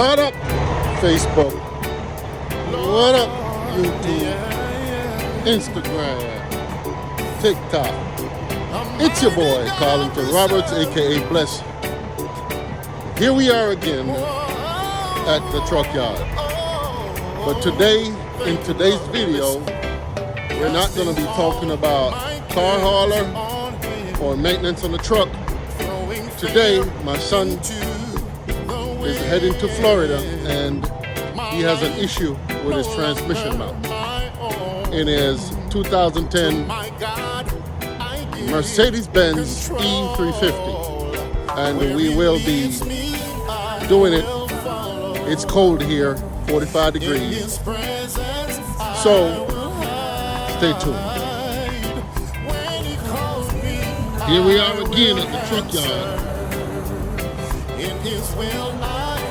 What up, Facebook? What up, YouTube, Instagram, TikTok? It's your boy, Carlington Roberts, aka Bless. Here we are again at the truck yard. But today, in today's video, we're not going to be talking about car hauler or maintenance on the truck. Today, my son is heading to Florida and he has an issue with his transmission mount in his 2010 Mercedes-Benz E350, and we will be doing it. It's cold here, 45 degrees, so stay tuned. Here we are again at the truck yard.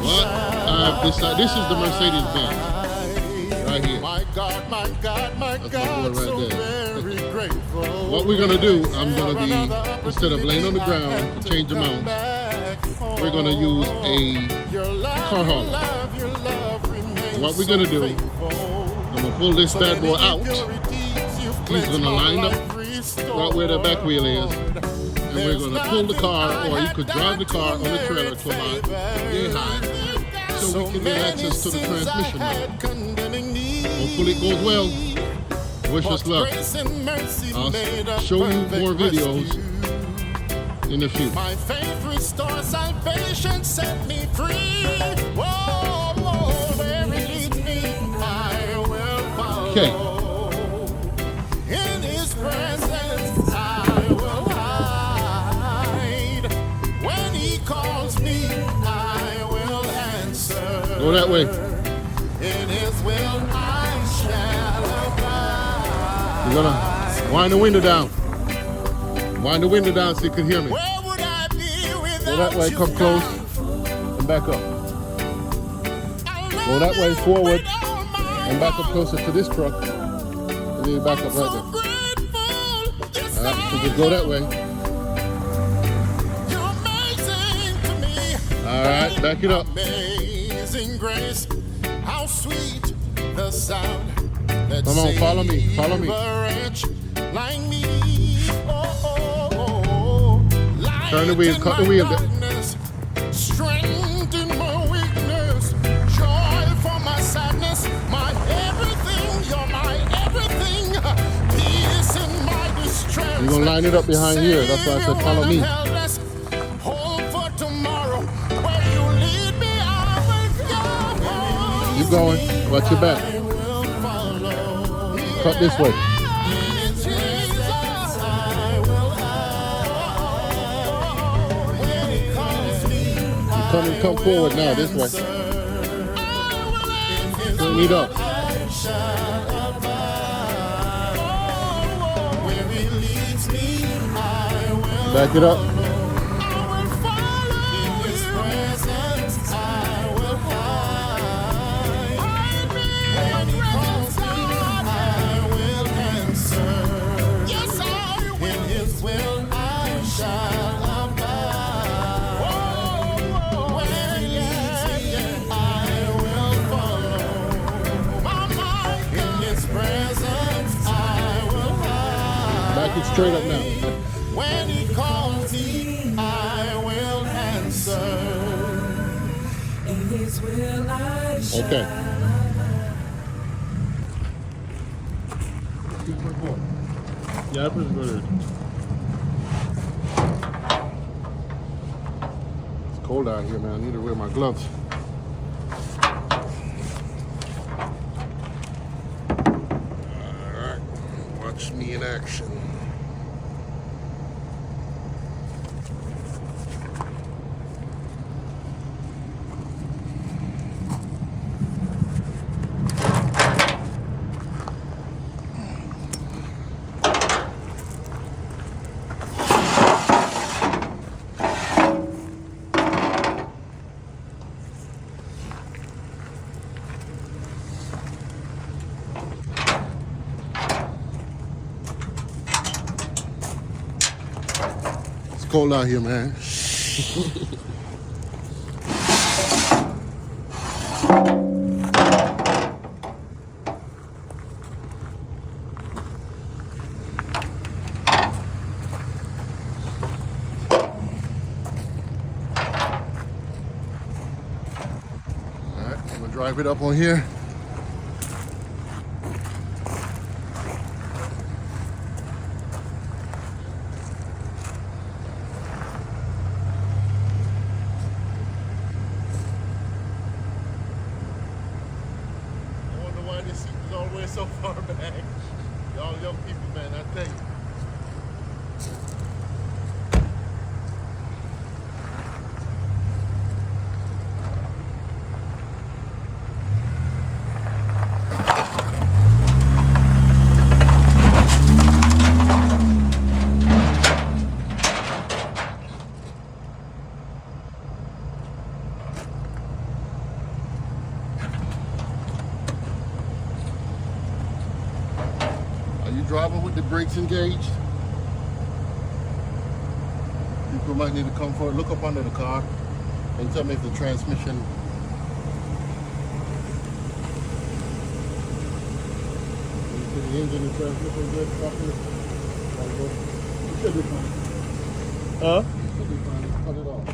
What I've decided, this is the Mercedes-Benz right here. That's my boy right there. What we're gonna do, I'm gonna be, instead of laying on the ground to change the mount, we're gonna use a car hauler. What we're gonna do, I'm gonna pull this bad boy out. He's gonna line up right where the back wheel is, and we're gonna pull the car, or you could drive the car on the trailer to about yay high, so we can get access to the transmission mount. Hopefully it goes well. Wish us luck. I'll show you more videos in the future. My favorite store, salvation set me free. Whoa, whoa, where it leads me, I will follow. Okay. In His presence, I will hide. When He calls me, I will answer. Go that way. In His will, I shall abide. You're gonna wind the window down. Wind the window down so you can hear me. Where would I be without Go that way, come close, and back up. Go that way, forward, and back up closer to this truck. And then you back up right there. Alright, so just go that way. Alright, back it up. Amazing grace, how sweet the sound. Come on, follow me, follow me. Turn the wheel, cut the wheel. Strength in my weakness, joy for my sadness, my everything, you're my everything, peace in my distress. You're gonna line it up behind here, that's why I said follow me. Hope for tomorrow, where you lead me, I will go. Keep going, watch your back. Cut this way. Come forward now, this way. Turn it up. Back it up. Back it straight up now. When He calls me, I will answer. In His will I shall. Okay. Yeah, that was good. It's cold out here, man. I need to wear my gloves. Alright, watch me in action. Cold out here, man. drive it up on here. I wonder why this seat is all the way so far back. Y'all young people, man, I tell you. Driving with the brakes engaged. People might need to come forward, look up under the car and tell me if the transmission the engine and transmission good properly. It should be fine. Huh? It should be fine. Cut it off.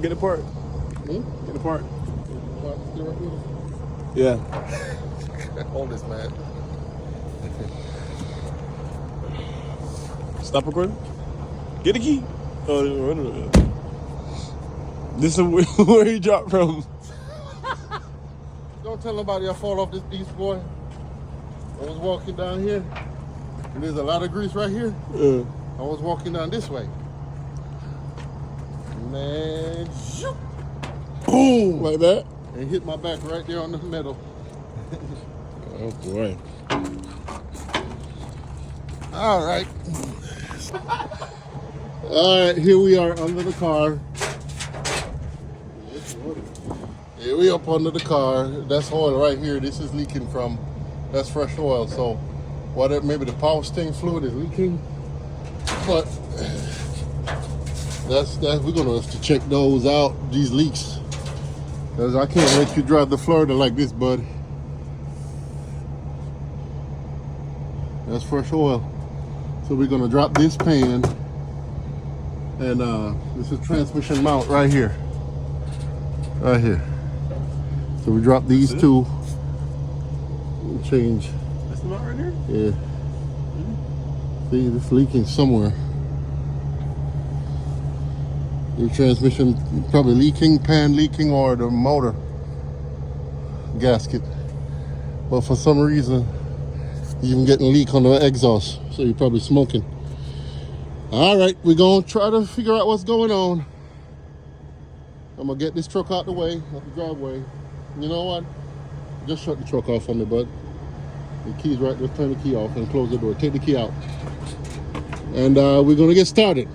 Get it apart. Hmm? Get it apart. Still right with us? Yeah. Hold this, man. Stop recording. Get the key. Oh, this is where he dropped from. Don't tell nobody I fall off this beast, boy. I was walking down here, and there's a lot of grease right here. I was walking down this way. Man, shoot. Boom! Like that? And hit my back right there on the metal. Oh, boy. All right. All right, here we are under the car. Here we up under the car. That's oil right here. This is leaking from, that's fresh oil. So whatever, maybe the power steering fluid is leaking. But we're gonna have to check those out, these leaks. Because I can't let you drive the Florida like this, bud. That's fresh oil. So we're gonna drop this pan, and this is transmission mount right here. Right here. So we drop these two and change. That's the mount right here? Yeah. See, it's leaking somewhere. Your transmission probably leaking, pan leaking, or the motor gasket. But for some reason, you're even getting a leak on the exhaust. So you're probably smoking. All right, we're gonna try to figure out what's going on. I'm gonna get this truck out the way, out the driveway. You know what? Just shut the truck off for me, bud. The key's right there. Turn the key off and close the door. Take the key out. And we're gonna get started.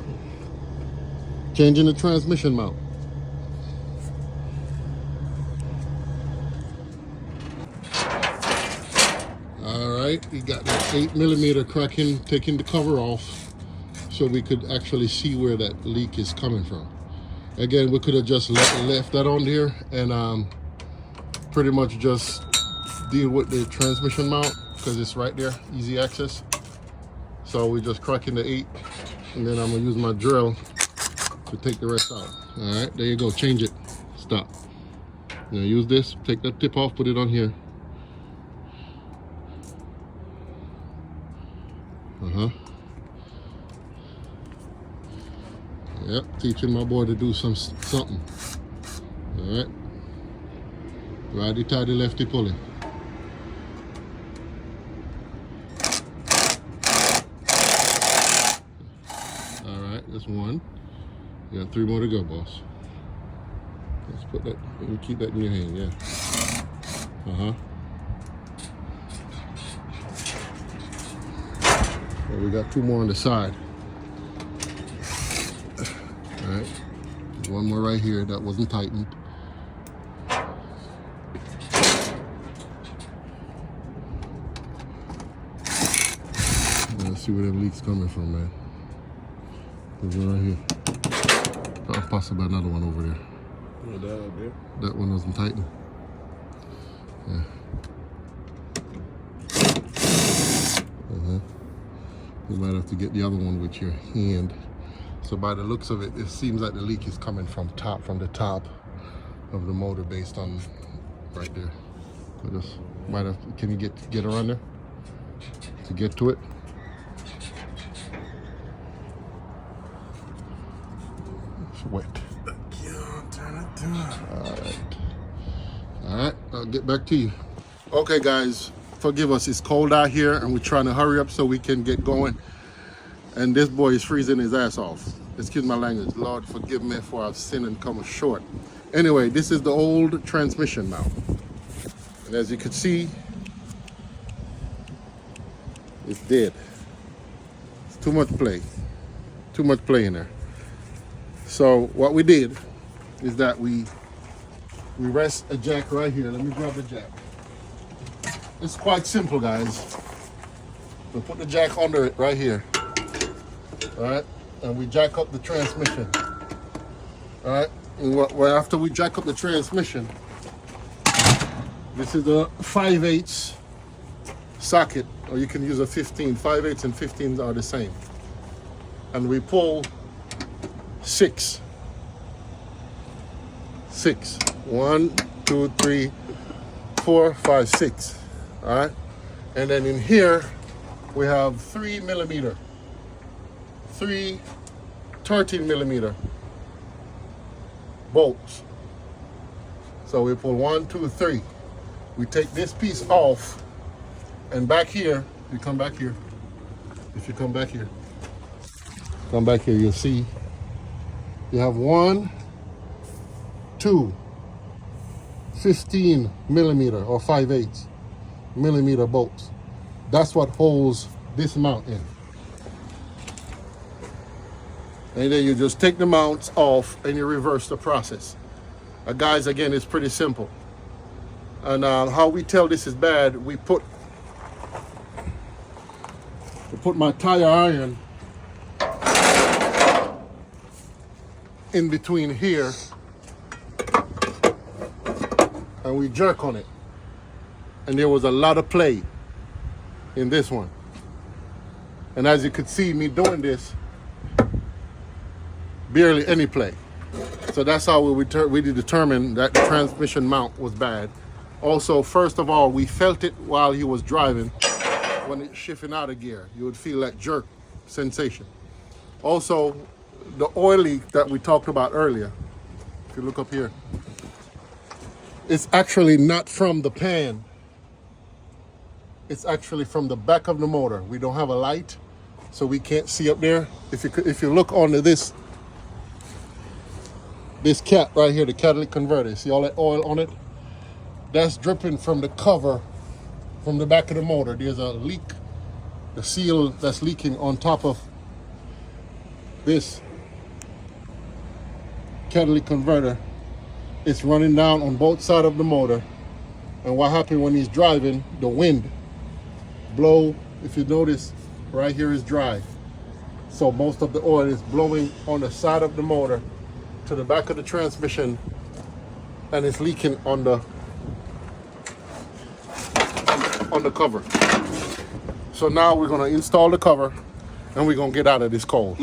Changing the transmission mount. All right, we got that 8mm cracking, taking the cover off so we could actually see where that leak is coming from. Again, we could have just left that on there and pretty much just deal with the transmission mount because it's right there, easy access. So we're just cracking the 8 and then I'm gonna use my drill to take the rest out. All right, there you go, change it, stop. Now use this, take that tip off, put it on here. Yep, teaching my boy to do something. All right. Righty tighty, lefty pulley. All right, that's one. You got 3 more to go, boss. Let's put that, you keep that in your hand, yeah. Well, we got 2 more on the side. All right, 1 more right here that wasn't tightened. Let's see where them leaks coming from, man. There's one right here. Possibly another one over there. That one wasn't tightened. Yeah. You might have to get the other one with your hand. So by the looks of it, it seems like the leak is coming from the top. of the motor based on right there. So just might have, can you get around there to get to it? It's wet. All right, I'll get back to you. Okay guys, forgive us, it's cold out here and we're trying to hurry up so we can get going. And this boy is freezing his ass off. Excuse my language. Lord, forgive me for I've sinned and come short. Anyway, this is the old transmission now. And as you can see, it's dead. It's too much play. Too much play in there. So what we did is that we rest a jack right here. Let me grab the jack. It's quite simple, guys. We put the jack under it right here. All right, and we jack up the transmission. All right, and after we jack up the transmission, this is a 5/8 socket, or you can use a 15. 5/8 and 15s are the same. And we pull 6. 1, 2, 3, 4, 5, 6. All right, and then in here we have 3 millimeter. 3 13mm bolts. So we pull 1, 2, 3. We take this piece off, and back here, you come back here. If you come back here, you'll see you have 1, 2, 15mm or 5/8 millimeter bolts. That's what holds this mount in. And then you just take the mounts off and you reverse the process. Guys, again, it's pretty simple. And how we tell this is bad, we put my tire iron in between here and we jerk on it. And there was a lot of play in this one. And as you could see me doing this, barely any play. So that's how we determined that the transmission mount was bad. Also, first of all, we felt it while he was driving. When it's shifting out of gear, you would feel that jerk sensation. Also, the oil leak that we talked about earlier, if you look up here, it's actually not from the pan. It's actually from the back of the motor. We don't have a light, so we can't see up there. If you look onto this cap right here, the catalytic converter, see all that oil on it? That's dripping from the cover from the back of the motor. There's a leak, the seal that's leaking on top of this catalytic converter. It's running down on both sides of the motor. And what happened when he's driving, the wind blow, if you notice, right here is dry. So most of the oil is blowing on the side of the motor to the back of the transmission, and it's leaking on the cover. So now we're gonna install the cover and we're gonna get out of this cold.